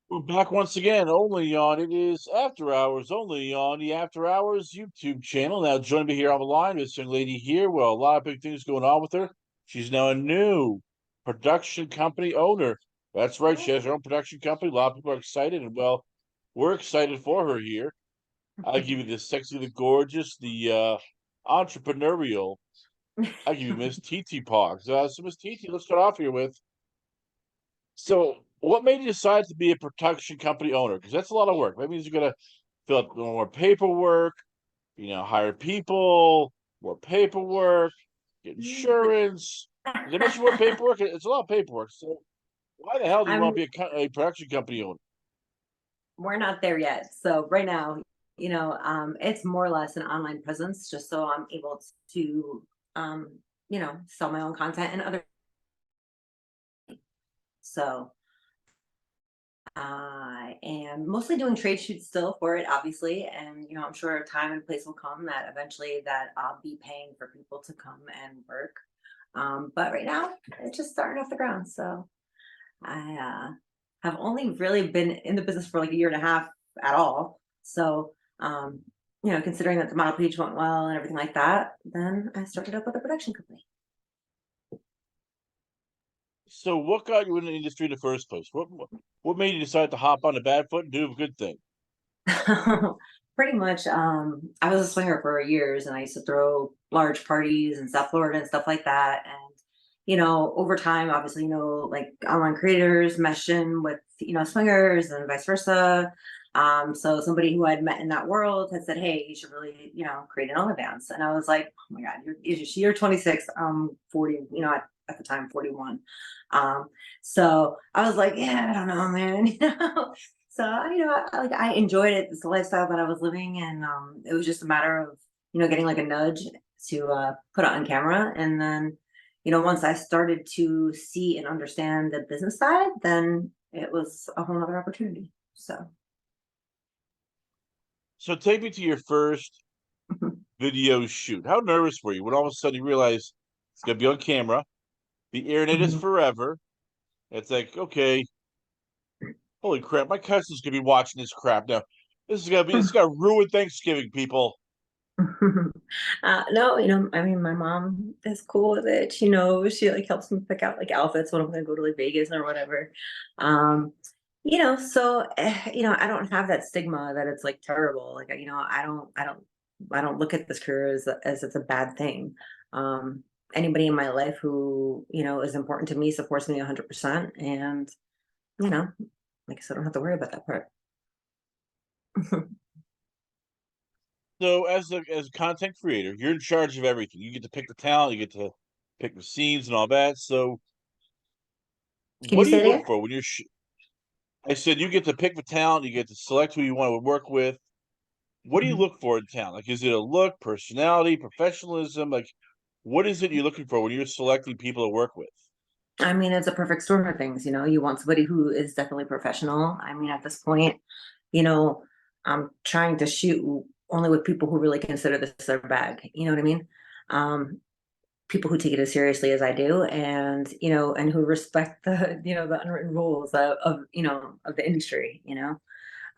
We're back once again, only on it is After Hours, only on the After Hours YouTube channel. Now, joining me here on the line, this young lady here. Well, a lot of big things going on with her. She's now a new production company owner. That's right, she has her own production company. A lot of people are excited, and well, we're excited for her here. I give you the sexy, the gorgeous, the entrepreneurial. I give you Miss TeeTeePawg. So, Miss TeeTee, let's start off here with. So, what made you decide to be a production company owner? Because that's a lot of work. That means you're gonna fill out more paperwork, hire people, more paperwork, get insurance. Did I mention more paperwork? It's a lot of paperwork. So, why the hell do you want I'm to be a production company owner? we're not there yet. So right now, it's more or less an online presence just so I'm able to sell my own content and other so I am mostly doing trade shoots still for it, obviously. And I'm sure a time and place will come that eventually that I'll be paying for people to come and work. But right now it's just starting off the ground. So I have only really been in the business for like a year and a half at all. So, considering that the model page went well and everything like that, then I started up with a production company. So, what got you in the industry in the first place? What made you decide to hop on the bad foot and do a good thing? Pretty much, I was a swinger for years and I used to throw large parties in South Florida and stuff like that. And, over time, obviously, like online creators mesh in with, swingers and vice versa. So somebody who I'd met in that world had said, "Hey, you should really, create an OnlyFans." And I was like, "Oh my God, you're 26, 40, at the time, 41." So I was like, "Yeah, I don't know, man." So I enjoyed it. It's the lifestyle that I was living, and it was just a matter of getting like a nudge to put it on camera, and then once I started to see and understand the business side, then it was a whole other opportunity. So So, take me to your first video shoot. How nervous were you when all of a sudden you realize it's gonna be on camera? The internet is Mhm. forever. It's like, okay, holy crap, my cousin's gonna be watching this crap now. This is gonna ruin Thanksgiving, people. No, I mean, my mom is cool with it. She like helps me pick out like outfits when I'm gonna go to like Vegas or whatever. Um, so I don't have that stigma that it's like terrible. Like, I don't look at this career as it's a bad thing. Anybody in my life who is important to me supports me 100%, and you know, like I said, I don't have to worry about that part. So as a content creator, you're in charge of everything. You get to pick the talent, you get to pick the scenes and all that. So Can you what do say you it look again? for when I said you get to pick the talent, you get to select who you want to work with. What do you Mhm. look for in talent? Like, is it a look, personality, professionalism? Like, what is it you're looking for when you're selecting people to work with? I mean, it's a perfect storm of things. You want somebody who is definitely professional. I mean, at this point, you know, I'm trying to shoot only with people who really consider this their bag. You know what I mean? Um, People who take it as seriously as I do, and and who respect the the unwritten rules of the industry.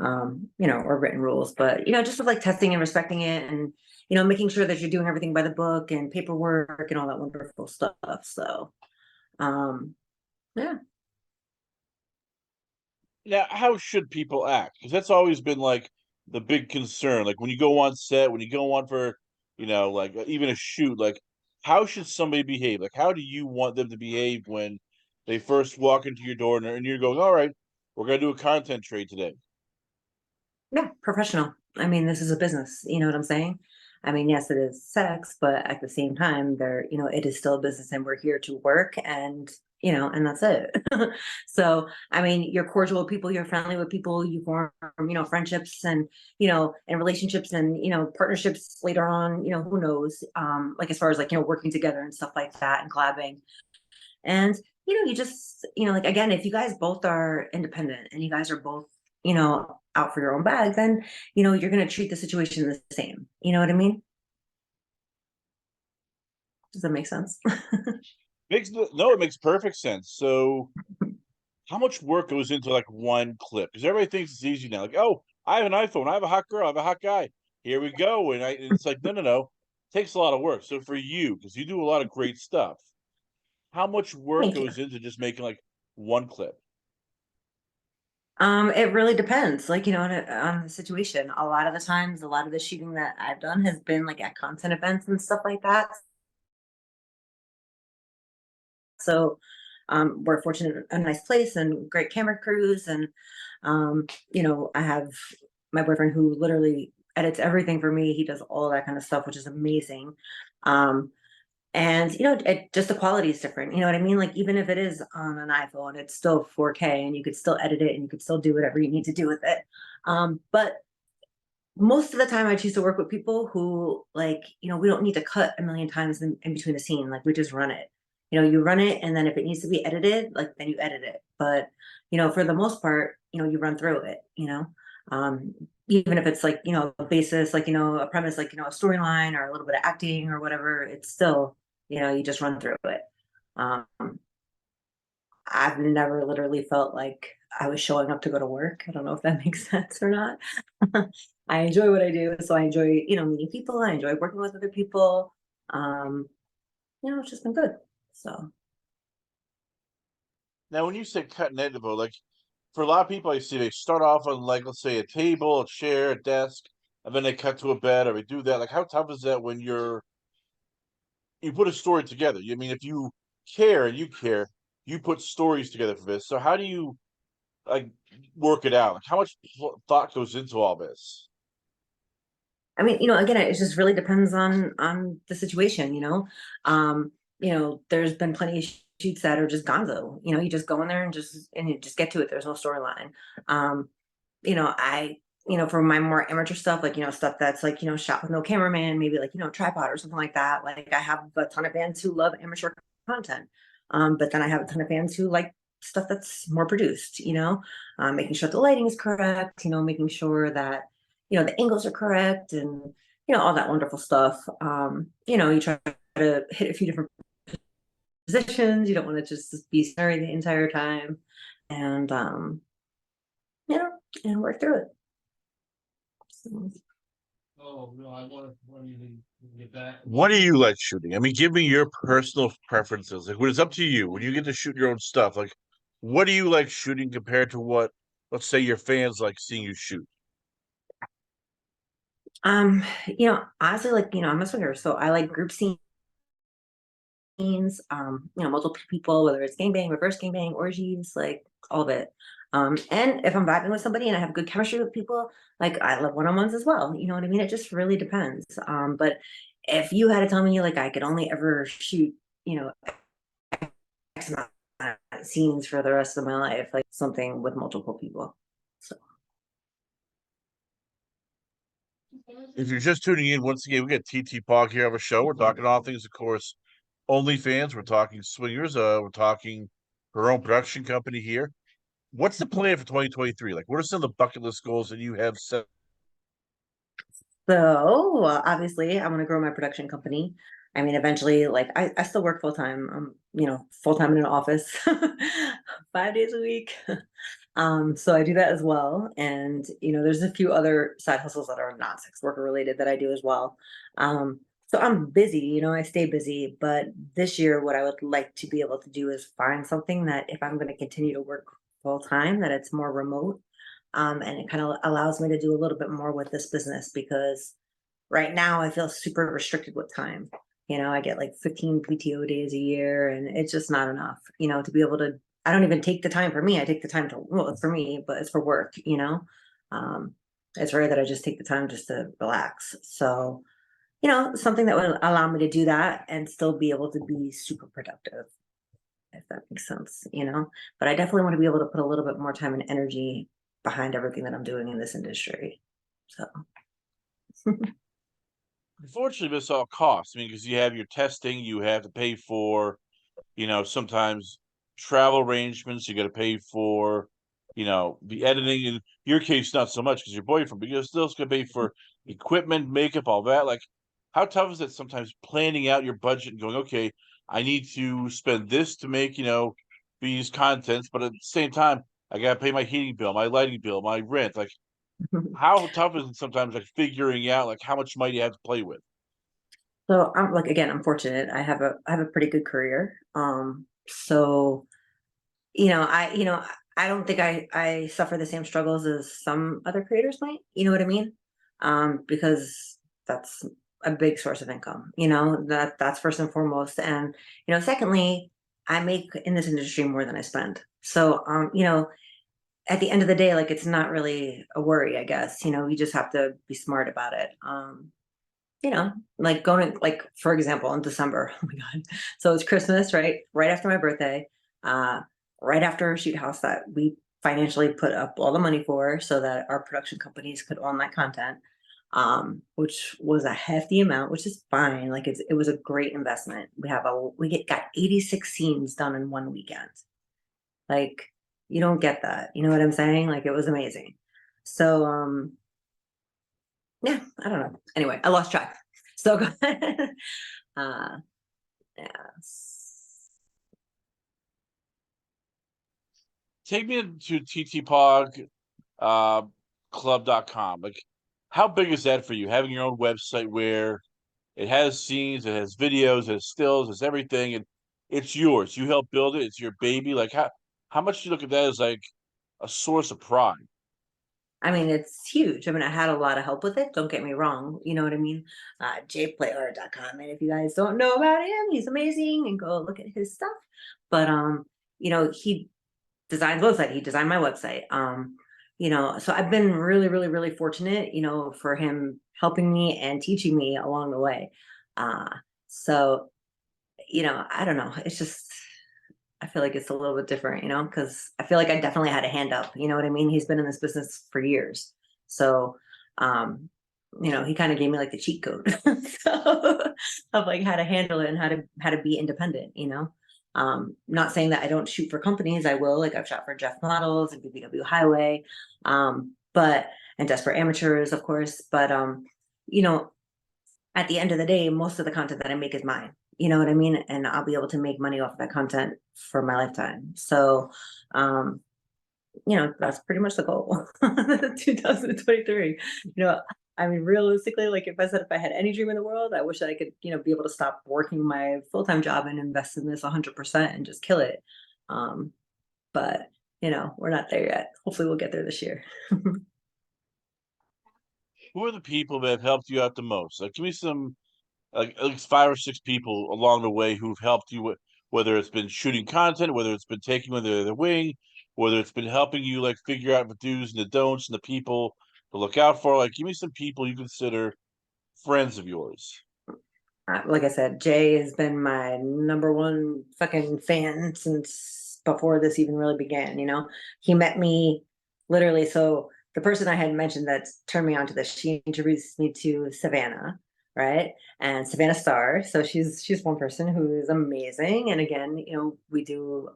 Or written rules, but just with like testing and respecting it, and making sure that you're doing everything by the book and paperwork and all that wonderful stuff. So, um, yeah. Now, how should people act? Because that's always been like the big concern. Like when you go on set, when you go on for, like even a shoot, like how should somebody behave? Like how do you want them to behave when they first walk into your door and you're going, all right, we're gonna do a content trade today. Yeah, professional. I mean, this is a business. You know what I'm saying? I mean, yes, it is sex, but at the same time, it is still a business, and we're here to work, and and that's it. So, I mean, you're cordial with people, you're friendly with people, you form, friendships and relationships and partnerships later on. Who knows? Like as far as like working together and stuff like that and collabing, and you just like again, if you guys both are independent and you guys are both out for your own bag, then you're going to treat the situation the same. You know what I mean? Does that make sense? No, it makes perfect sense. So how much work goes into like one clip? Because everybody thinks it's easy now. Like, oh, I have an iPhone, I have a hot girl, I have a hot guy. Here we go. And it's like, no, no, no. It takes a lot of work. So for you, because you do a lot of great stuff, how much work Thank you. goes into just making like one clip? It really depends, like, on the situation. A lot of the times, a lot of the shooting that I've done has been like at content events and stuff like that. So, we're fortunate in a nice place and great camera crews, and I have my boyfriend who literally edits everything for me. He does all that kind of stuff, which is amazing. Um, and just the quality is different. You know what I mean? Like even if it is on an iPhone, it's still 4K, and you could still edit it, and you could still do whatever you need to do with it. But most of the time I choose to work with people who like, we don't need to cut a million times in between the scene. Like we just run it. You run it, and then if it needs to be edited, like then you edit it. But for the most part, you run through it. Um, Even if it's like, a basis, like, a premise, like, a storyline or a little bit of acting or whatever, it's still, you just run through it. Um, I've never literally felt like I was showing up to go to work. I don't know if that makes sense or not. I enjoy what I do, so I enjoy, meeting people. I enjoy working with other people. Um, it's just been good. So, Now, when you say cut and edit, like for a lot of people, I see they start off on like let's say a table, a chair, a desk, and then they cut to a bed or they do that. Like, how tough is that when you put a story together? I mean, if you care and you care, you put stories together for this. So how do you like work it out? Like, how much thought goes into all this? I mean, again, it just really depends on the situation. There's been plenty of shoots that are just gonzo. You just go in there and you just get to it. There's no storyline. Um, I for my more amateur stuff, like stuff that's like shot with no cameraman, maybe like tripod or something like that. Like I have a ton of fans who love amateur content, but then I have a ton of fans who like stuff that's more produced. Making sure the lighting is correct. Making sure that the angles are correct, and all that wonderful stuff. You try to hit a few different positions. You don't want to just be staring the entire time, and you know, and work through it. So, Oh, no, I want you to get back. What do you like shooting? I mean, give me your personal preferences. Like when it's up to you, when you get to shoot your own stuff, like what do you like shooting compared to what, let's say, your fans like seeing you shoot? honestly, like, I'm a swinger, so I like group scenes, multiple people, whether it's gangbang, reverse gangbang, orgies, like all of it. And if I'm vibing with somebody and I have good chemistry with people, like I love one-on-ones as well. You know what I mean? It just really depends. But if you had to tell me like I could only ever shoot, you know, X amount of scenes for the rest of my life, like something with multiple people. So If you're just tuning in, once again, we got TeeTeePawg here on the show. We're talking all things, of course, OnlyFans. We're talking swingers. We're talking her own production company here. What's the plan for 2023? Like, what are some of the bucket list goals that you have set? Obviously, I want to grow my production company. I mean, eventually, like I still work full time. I'm, full time in an office, 5 days a week. So I do that as well. And there's a few other side hustles that are not sex worker related that I do as well. So I'm busy, I stay busy. But this year, what I would like to be able to do is find something that if I'm going to continue to work full time, that it's more remote, and it kind of allows me to do a little bit more with this business because right now I feel super restricted with time. I get like 15 PTO days a year, and it's just not enough, to be able to. I don't even take the time for me. I take the time to, well, it's for me, but it's for work. Um, it's rare that I just take the time just to relax. So, something that would allow me to do that and still be able to be super productive, if that makes sense. But I definitely want to be able to put a little bit more time and energy behind everything that I'm doing in this industry. So, Unfortunately, this all costs. I mean, because you have your testing, you have to pay for, sometimes travel arrangements, you got to pay for, the editing. In your case, not so much because your boyfriend, but you're still going to pay for equipment, makeup, all that. Like, how tough is it sometimes planning out your budget and going, okay, I need to spend this to make, these contents, but at the same time, I gotta pay my heating bill, my lighting bill, my rent. Like, how tough is it sometimes, like figuring out like how much money you have to play with? So I'm like, again, I'm fortunate. I have a pretty good career. So I don't think I suffer the same struggles as some other creators might. You know what I mean? Because that's a big source of income. That's first and foremost. And secondly, I make in this industry more than I spend. So at the end of the day, like it's not really a worry, I guess. You just have to be smart about it. Like going to, like, for example, in December. Oh my God. So it's Christmas, right? Right after my birthday, uh, right after a shoot house that we financially put up all the money for so that our production companies could own that content, which was a hefty amount, which is fine. Like it was a great investment. Got 86 scenes done in one weekend. Like you don't get that. You know what I'm saying? Like it was amazing. So yeah, I don't know. Anyway, I lost track. So go ahead. Uh, yes. Take me to TeeTeePawg uh, club.com. Like, how big is that for you? Having your own website where it has scenes, it has videos, it has stills, it's everything, and it's yours. You help build it. It's your baby. Like, how much do you look at that as like a source of pride? I mean, it's huge. I mean, I had a lot of help with it. Don't get me wrong. You know what I mean? jplayart.com. And if you guys don't know about him, he's amazing and go look at his stuff. But he designed the website. He designed my website. So I've been really, really, really fortunate, for him helping me and teaching me along the way. Uh, so, I don't know. It's just I feel like it's a little bit different, because I feel like I definitely had a hand up. You know what I mean? He's been in this business for years. So, he kind of gave me like the cheat code so, of like how to handle it and how to be independent. Not saying that I don't shoot for companies. I will. Like I've shot for Jeff Models and BBW Highway, but and Desperate Amateurs, of course. But you know, at the end of the day, most of the content that I make is mine. You know what I mean? And I'll be able to make money off of that content for my lifetime. So, that's pretty much the goal. 2023. I mean, realistically, like if I had any dream in the world, I wish that I could, be able to stop working my full-time job and invest in this 100% and just kill it. But we're not there yet. Hopefully we'll get there this year. Who are the people that have helped you out the most? Like, give me some, like at least 5 or 6 people along the way who've helped you with, whether it's been shooting content, whether it's been taking under the wing, whether it's been helping you like figure out the do's and the don'ts and the people to look out for. Like, give me some people you consider friends of yours. Like I said, Jay has been my number one fucking fan since before this even really began. He met me literally. So the person I had mentioned that turned me on to this, she introduced me to Savannah, right? And Savannah Star. So she's one person who is amazing. And again, we do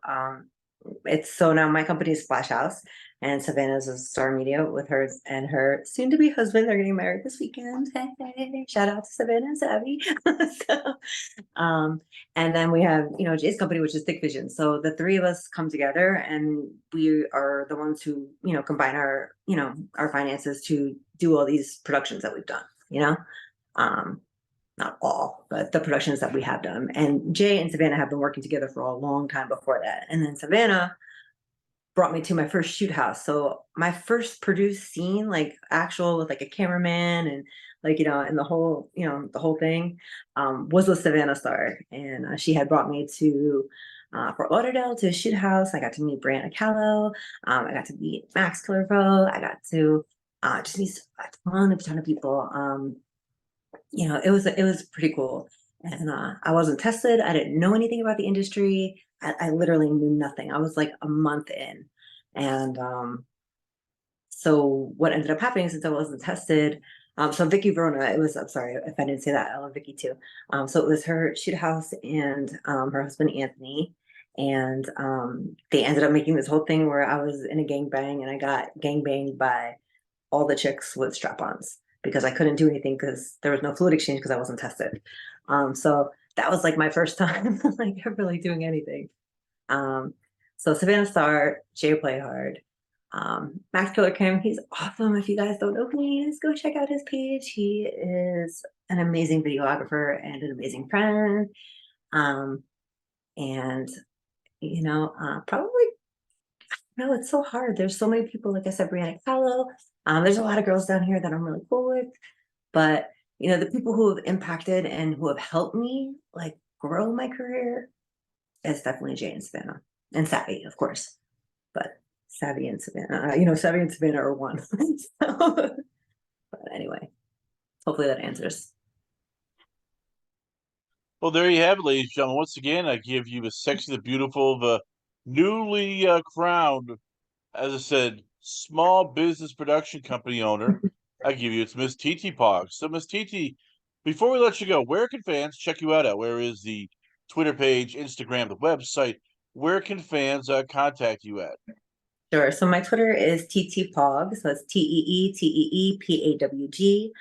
it's so now my company is Splash House, and Savannah's a Star Media with her and her soon-to-be husband. They're getting married this weekend. Hey, shout out to Savannah and Savvy. so, and then we have Jay's company, which is Thick Vision. So the three of us come together, and we are the ones who combine our finances to do all these productions that we've done. Not all, but the productions that we have done. And Jay and Savannah have been working together for a long time before that. And then Savannah brought me to my first shoot house. So my first produced scene, like actual with like a cameraman and like, and the whole thing, was with Savannah Star. And she had brought me to Fort Lauderdale to a shoot house. I got to meet Brianna Callow. I got to meet Max Clairvaux. I got to just meet a ton of people. It was pretty cool. And I wasn't tested. I didn't know anything about the industry. I literally knew nothing. I was like a month in. And so what ended up happening since I wasn't tested, so Vicky Verona, I'm sorry if I didn't say that. I love Vicky too. So it was her shoot house and her husband Anthony. And they ended up making this whole thing where I was in a gangbang and I got gangbanged by all the chicks with strap-ons because I couldn't do anything because there was no fluid exchange because I wasn't tested. So that was like my first time like really doing anything. So Savannah Star, Jay Playhard, Max Killer Kim, he's awesome. If you guys don't know who he is, go check out his page. He is an amazing videographer and an amazing friend. And probably, no, it's so hard. There's so many people, like I said, Brianna Callow. There's a lot of girls down here that I'm really cool with, but the people who have impacted and who have helped me like grow my career is definitely Jay and Savannah and Savvy, of course. But Savvy and Savannah, Savvy and Savannah are one. But anyway, hopefully that answers. Well, there you have it, ladies and gentlemen. Once again, I give you a sexy, the beautiful, the newly crowned, as I said, small business production company owner. I give you it's Miss TeeTeePawg. So, Miss TeeTee, before we let you go, where can fans check you out at? Where is the Twitter page, Instagram, the website? Where can fans contact you at? Sure. So my Twitter is TeeTeePawg. So it's TeeTeePawg.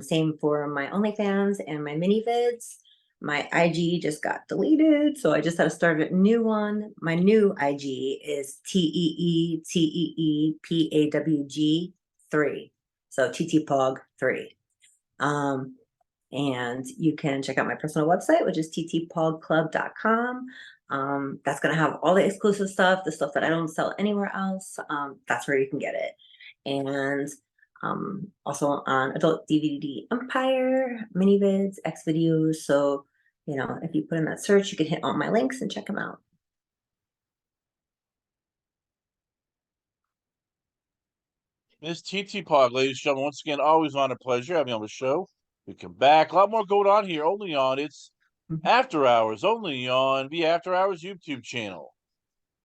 Same for my OnlyFans and my mini vids. My IG just got deleted, so I just had to start a new one. My new IG is TeeTeePawg 3. So TeeTeePawg 3. And you can check out my personal website, which is TeeTeePawgClub.com. That's going to have all the exclusive stuff, the stuff that I don't sell anywhere else. That's where you can get it. And also on Adult DVD Empire, mini vids, X videos. So, if you put in that search, you can hit all my links and check them out. Miss TeeTeePawg, ladies and gentlemen, once again, always on a pleasure having you on the show. We come back. A lot more going on here, only on It's After Hours, only on the After Hours YouTube channel.